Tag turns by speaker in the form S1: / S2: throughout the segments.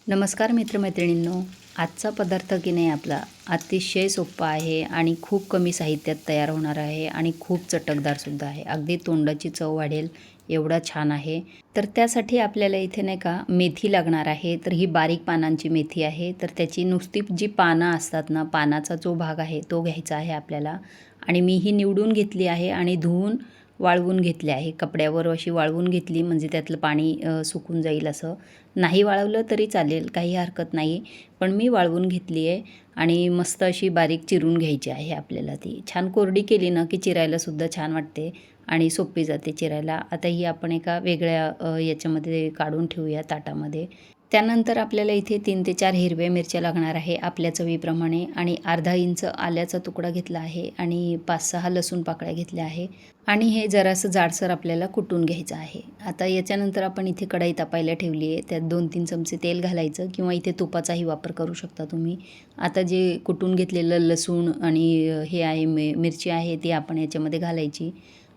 S1: नमस्कार मित्रमैत्रिणींनो. आजचा पदार्थ की नाही आपला अतिशय सोपा आहे आणि खूप कमी साहित्यात तयार होणार आहे आणि खूप चटकदारसुद्धा आहे. अगदी तोंडाची चव वाढेल एवढा छान आहे. तर त्यासाठी आपल्याला इथे नाही का मेथी लागणार आहे. तर ही बारीक पानांची मेथी आहे. तर त्याची नुसती जी पानं असतात ना, पानाचा जो भाग आहे तो घ्यायचा आहे आपल्याला. आणि मी ही निवडून घेतली आहे आणि धुवून वाळवून घेतली आहे. कपड्यावर अशी वाळवून घेतली म्हणजे त्यातलं पाणी सुकून जाईल असं. नाही वाळवलं तरी चालेल, काही हरकत नाही. पण मी वाळवून घेतली आहे आणि मस्त अशी बारीक चिरून घ्यायची आहे आपल्याला ती. छान कोरडी केली ना की चिरायलासुद्धा छान वाटते आणि सोपी जाते चिरायला. आता ही आपण एका वेगळ्या याच्यामध्ये काढून ठेवूया ताटामध्ये. त्यानंतर आपल्याला इथे 3 ते 4 हिरव्या मिरच्या लागणार आहे आपल्या चवीप्रमाणे आणि अर्धा इंच आल्याचा तुकडा घेतला आहे आणि 5-6 लसूण पाकळ्या घेतल्या आहे आणि हे जरासं जाडसर आपल्याला कुटून घ्यायचं आहे. आता याच्यानंतर आपण इथे कढई तापायला ठेवली आहे. त्यात 2-3 चमचे तेल घालायचं किंवा इथे तुपाचाही वापर करू शकता तुम्ही. आता जे कुटून घेतलेलं लसूण आणि हे आहे मिरची आहे ती आपण याच्यामध्ये घालायची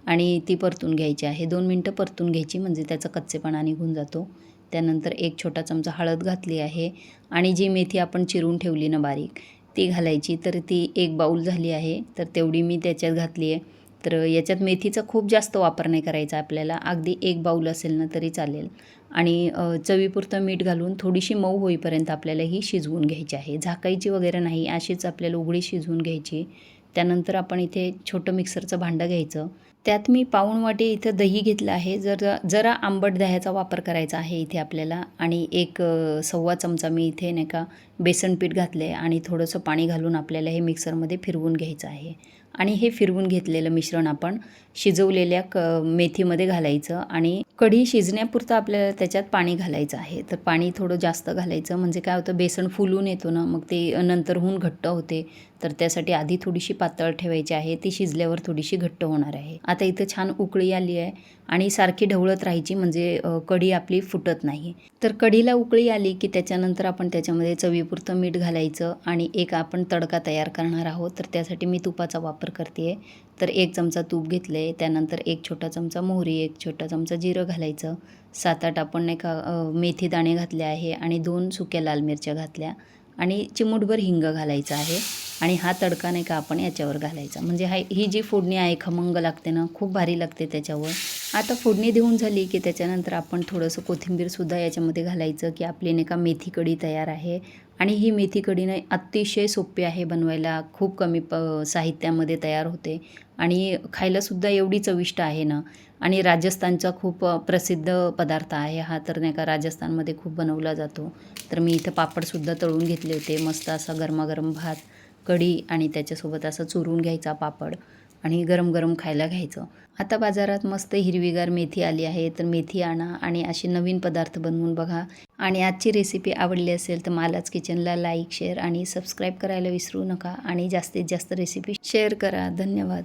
S1: आणि ती परतून घ्यायची आहे. 2 मिनटं परतून घ्यायची म्हणजे त्याचा कच्चेपणा निघून जातो. त्यानंतर 1 छोटा चमचा हळद घातली आहे आणि जी मेथी आपण चिरून ठेवली ना बारीक ती घालायची. तर ती 1 बाऊल झाली आहे तर तेवढी मी त्याच्यात घातली आहे. तर याच्यात मेथीचा खूप जास्त वापर नाही करायचा आपल्याला. अगदी 1 बाऊल असेल ना तरी चालेल आणि चवीपुरतं मीठ घालून थोडीशी मऊ होईपर्यंत आपल्याला ही शिजवून घ्यायची आहे. झाकायची वगैरे नाही, अशीच आपल्याला उघडी शिजवून घ्यायची. त्यानंतर आपण इथे छोटं मिक्सरचं भांडं घ्यायचं. त्यात मी पाऊण वाटी इथं दही घेतलं आहे. जरा आंबट दह्याचा वापर करायचा आहे इथे आपल्याला आणि एक 1.25 चमचा मी इथे नाही का बेसन पीठ घातलं आहे आणि थोडंसं पाणी घालून आपल्याला हे मिक्सरमध्ये फिरवून घ्यायचं आहे. आणि हे फिरवून घेतलेलं मिश्रण आपण शिजवलेल्या मेथीमध्ये घालायचं आणि कढी शिजण्यापुरतं आपल्याला त्याच्यात पाणी घालायचं आहे. तर पाणी थोडं जास्त घालायचं म्हणजे काय होतं, बेसन फुलून येतो ना मग ते नंतरहून घट्ट होते. तर त्यासाठी आधी थोडीशी पातळ ठेवायची आहे, ती शिजल्यावर थोडीशी घट्ट होणार आहे. आता इथं छान उकळी आली आहे आणि सारखी ढवळत राहायची म्हणजे कढी आपली फुटत नाही. तर कढीला उकळी आली की त्याच्यानंतर आपण त्याच्यामध्ये चवीपुरतं मीठ घालायचं आणि एक आपण तडका तयार करणार आहोत. तर त्यासाठी मी तुपाचा वापर करते आहे. तर 1 चमचा तूप घेतलं आहे. त्यानंतर 1 छोटा चमचा मोहरी, 1 छोटा चमचा जिरं घालायचं. 7-8 आपण नाही का मेथी दाणे घातले आहे आणि 2 सुक्या लाल मिरच्या घातल्या आणि चिमूटभर हिंग घालायचं आहे आणि हा तडका नाही का आपण याच्यावर घालायचा. म्हणजे ही जी फोडणी आहे खमंग लागते ना, खूप भारी लागते त्याच्यावर. आता फोडणी देऊन झाली की त्याच्यानंतर आपण थोडंसं कोथिंबीरसुद्धा याच्यामध्ये घालायचं की आपली नाही का मेथी कढी तयार आहे. आणि ही मेथी कढी ना अतिशय सोपी आहे बनवायला. खूप कमी साहित्यामध्ये तयार होते आणि खायलासुद्धा एवढी चविष्ट आहे ना. आणि राजस्थानचा खूप प्रसिद्ध पदार्थ आहे हा. तर नाही का राजस्थानमध्ये खूप बनवला जातो. तर मी इथं पापडसुद्धा तळून घेतले होते. मस्त असा गरमागरम भात, कढी आणि त्याच्यासोबत असं चुरून घ्यायचा पापड आणि गरम गरम खायला घ्यायचं. आता बाजारात मस्त हिरवीगार मेथी आली आहे. तर मेथी आणा आणि असे नवीन पदार्थ बनवून बघा. आणि आजची रेसिपी आवडली असेल तर मालाच किचनला लाईक, शेअर आणि सबस्क्राईब करायला विसरू नका आणि जास्तीत जास्त रेसिपी शेअर करा. धन्यवाद.